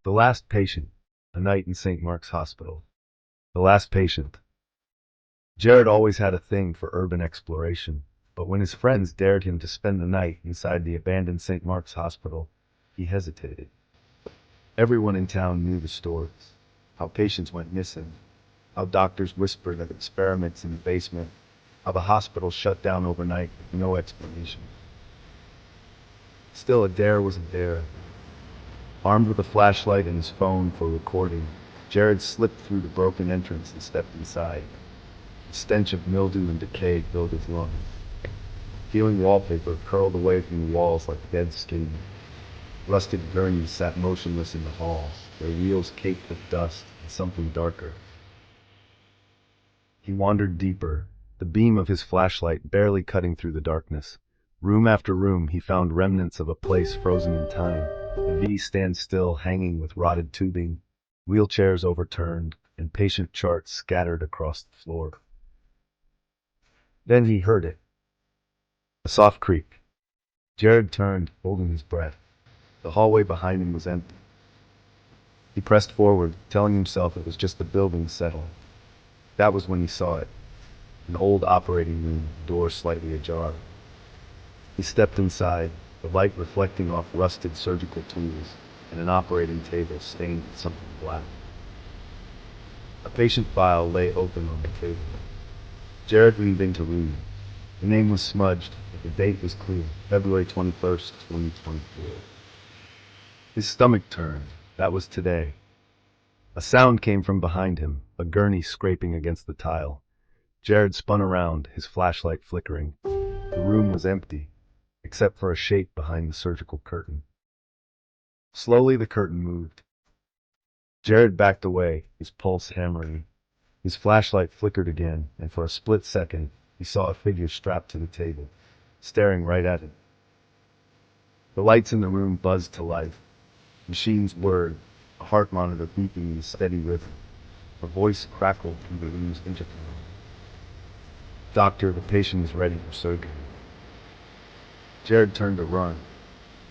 The Last Patient, A Night in St. Mark's Hospital. The Last Patient. Jared always had a thing for urban exploration, but when his friends dared him to spend the night inside the abandoned St. Mark's Hospital, he hesitated. Everyone in town knew the stories. How patients went missing, how doctors whispered of experiments in the basement, how the hospital shut down overnight with no explanation. Still, a dare was a dare. Armed with a flashlight and his phone for recording, Jared slipped through the broken entrance and stepped inside. The stench of mildew and decay filled his lungs. Peeling wallpaper curled away from the walls like dead skin. Rusted gurneys sat motionless in the hall, their wheels caked with dust and something darker. He wandered deeper, the beam of his flashlight barely cutting through the darkness. Room after room he found remnants of a place frozen in time. The V stand still hanging with rotted tubing, wheelchairs overturned, and patient charts scattered across the floor. Then he heard it. A soft creak. Jared turned, holding his breath. The hallway behind him was empty. He pressed forward, telling himself it was just the building settling. That was when he saw it. An old operating room, door slightly ajar. He stepped inside, the light reflecting off rusted surgical tools, and an operating table stained with something black. A patient file lay open on the table. Jared leaned into read. The name was smudged, but the date was clear, February 21st, 2024. His stomach turned. That was today. A sound came from behind him, a gurney scraping against the tile. Jared spun around, his flashlight flickering. The room was empty, except for a shape behind the surgical curtain. Slowly the curtain moved. Jared backed away, his pulse hammering. His flashlight flickered again, and for a split second, he saw a figure strapped to the table, staring right at him. The lights in the room buzzed to life. Machines whirred, a heart monitor beeping in a steady rhythm. A voice crackled through the room's intercom. "Doctor, the patient is ready for surgery." Jared turned to run.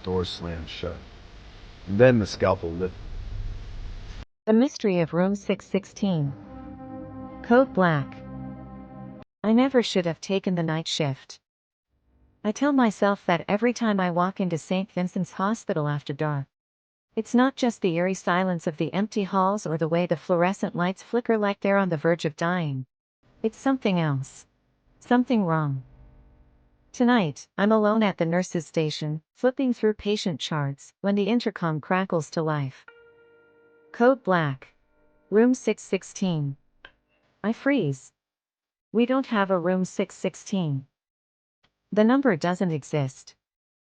Doors slammed shut. And then the scalpel lifted. The Mystery of Room 616. Code Black. I never should have taken the night shift. I tell myself that every time I walk into St. Vincent's Hospital after dark. It's not just the eerie silence of the empty halls or the way the fluorescent lights flicker like they're on the verge of dying. It's something else. Something wrong. Tonight, I'm alone at the nurse's station, flipping through patient charts, when the intercom crackles to life. Code Black. Room 616. I freeze. We don't have a room 616. The number doesn't exist.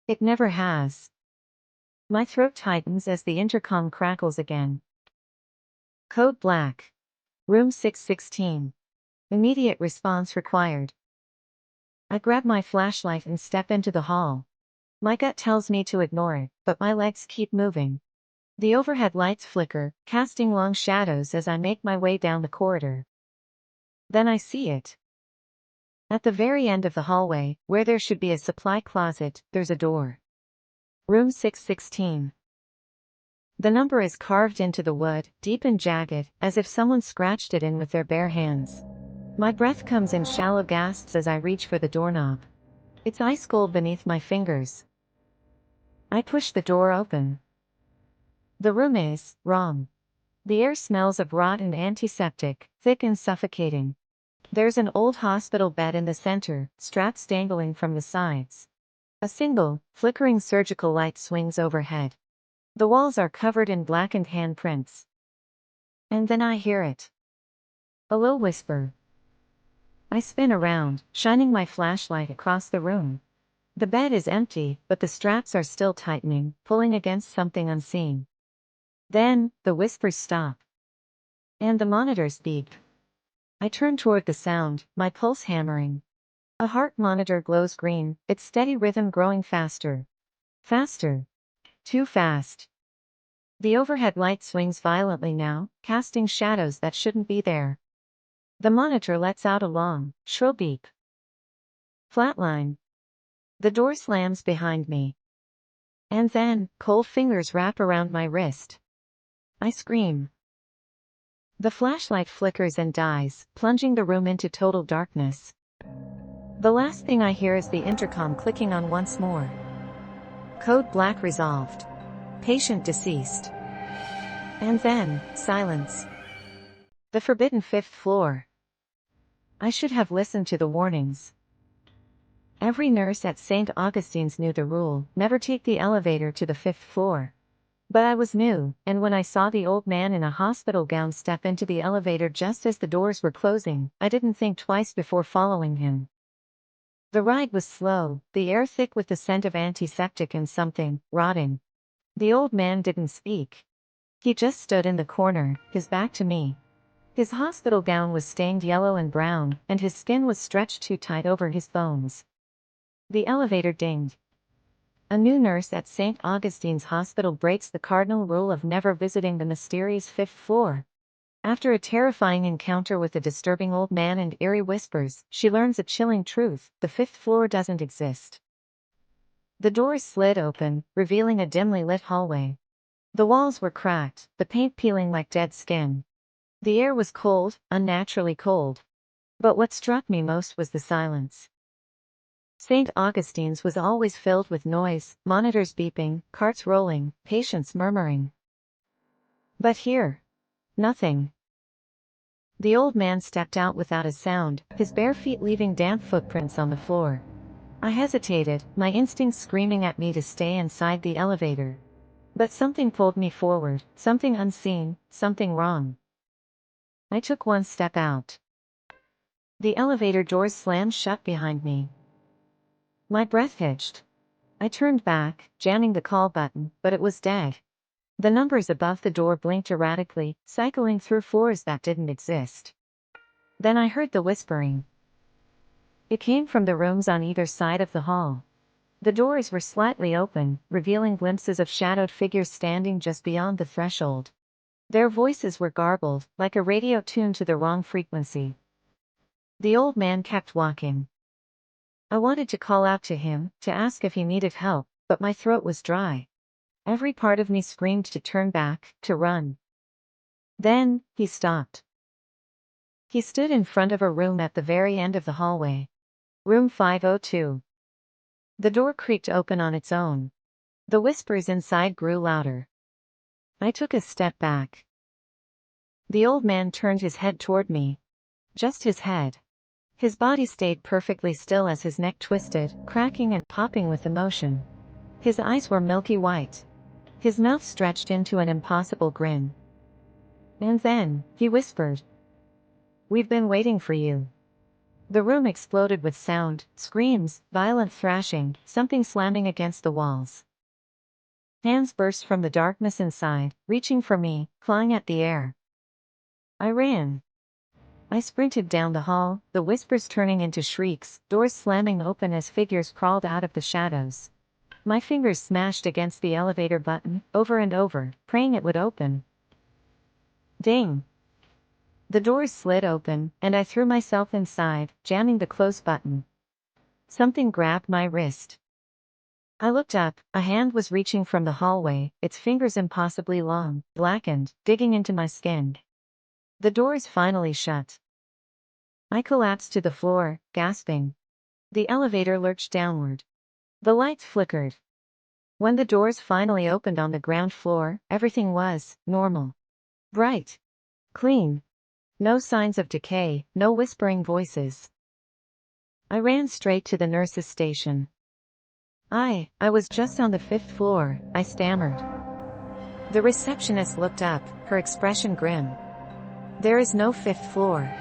It never has. My throat tightens as the intercom crackles again. Code Black. Room 616. Immediate response required. I grab my flashlight and step into the hall. My gut tells me to ignore it, but my legs keep moving. The overhead lights flicker, casting long shadows as I make my way down the corridor. Then I see it. At the very end of the hallway, where there should be a supply closet, there's a door. Room 616. The number is carved into the wood, deep and jagged, as if someone scratched it in with their bare hands. My breath comes in shallow gasps as I reach for the doorknob. It's ice cold beneath my fingers. I push the door open. The room is wrong. The air smells of rot and antiseptic, thick and suffocating. There's an old hospital bed in the center, straps dangling from the sides. A single, flickering surgical light swings overhead. The walls are covered in blackened handprints. And then I hear it. A low whisper. I spin around, shining my flashlight across the room. The bed is empty, but the straps are still tightening, pulling against something unseen. Then, the whispers stop. And the monitors beep. I turn toward the sound, my pulse hammering. A heart monitor glows green, its steady rhythm growing faster. Faster. Too fast. The overhead light swings violently now, casting shadows that shouldn't be there. The monitor lets out a long, shrill beep. Flatline. The door slams behind me. And then, cold fingers wrap around my wrist. I scream. The flashlight flickers and dies, plunging the room into total darkness. The last thing I hear is the intercom clicking on once more. Code black resolved. Patient deceased. And then, silence. The forbidden fifth floor. I should have listened to the warnings. Every nurse at St. Augustine's knew the rule, never take the elevator to the fifth floor. But I was new, and when I saw the old man in a hospital gown step into the elevator just as the doors were closing, I didn't think twice before following him. The ride was slow, the air thick with the scent of antiseptic and something rotting. The old man didn't speak. He just stood in the corner, his back to me. His hospital gown was stained yellow and brown, and his skin was stretched too tight over his bones. The elevator dinged. A new nurse at St. Augustine's Hospital breaks the cardinal rule of never visiting the mysterious fifth floor. After a terrifying encounter with a disturbing old man and eerie whispers, she learns a chilling truth: the fifth floor doesn't exist. The doors slid open, revealing a dimly lit hallway. The walls were cracked, the paint peeling like dead skin. The air was cold, unnaturally cold. But what struck me most was the silence. St. Augustine's was always filled with noise, monitors beeping, carts rolling, patients murmuring. But here, nothing. The old man stepped out without a sound, his bare feet leaving damp footprints on the floor. I hesitated, my instincts screaming at me to stay inside the elevator. But something pulled me forward, something unseen, something wrong. I took one step out. The elevator doors slammed shut behind me. My breath hitched. I turned back, jamming the call button, but it was dead. The numbers above the door blinked erratically, cycling through floors that didn't exist. Then I heard the whispering. It came from the rooms on either side of the hall. The doors were slightly open, revealing glimpses of shadowed figures standing just beyond the threshold. Their voices were garbled, like a radio tuned to the wrong frequency. The old man kept walking. I wanted to call out to him, to ask if he needed help, but my throat was dry. Every part of me screamed to turn back, to run. Then, he stopped. He stood in front of a room at the very end of the hallway. Room 502. The door creaked open on its own. The whispers inside grew louder. I took a step back. The old man turned his head toward me. Just his head. His body stayed perfectly still as his neck twisted, cracking and popping with emotion. His eyes were milky white. His mouth stretched into an impossible grin. And then, he whispered, "We've been waiting for you." The room exploded with sound, screams, violent thrashing, something slamming against the walls. Hands burst from the darkness inside, reaching for me, clawing at the air. I ran. I sprinted down the hall, the whispers turning into shrieks, doors slamming open as figures crawled out of the shadows. My fingers smashed against the elevator button, over and over, praying it would open. Ding! The doors slid open, and I threw myself inside, jamming the close button. Something grabbed my wrist. I looked up, a hand was reaching from the hallway, its fingers impossibly long, blackened, digging into my skin. The doors finally shut. I collapsed to the floor, gasping. The elevator lurched downward. The lights flickered. When the doors finally opened on the ground floor, everything was normal. Bright. Clean. No signs of decay, no whispering voices. I ran straight to the nurse's station. I was just on the fifth floor, I stammered. The receptionist looked up, her expression grim. "There is no fifth floor."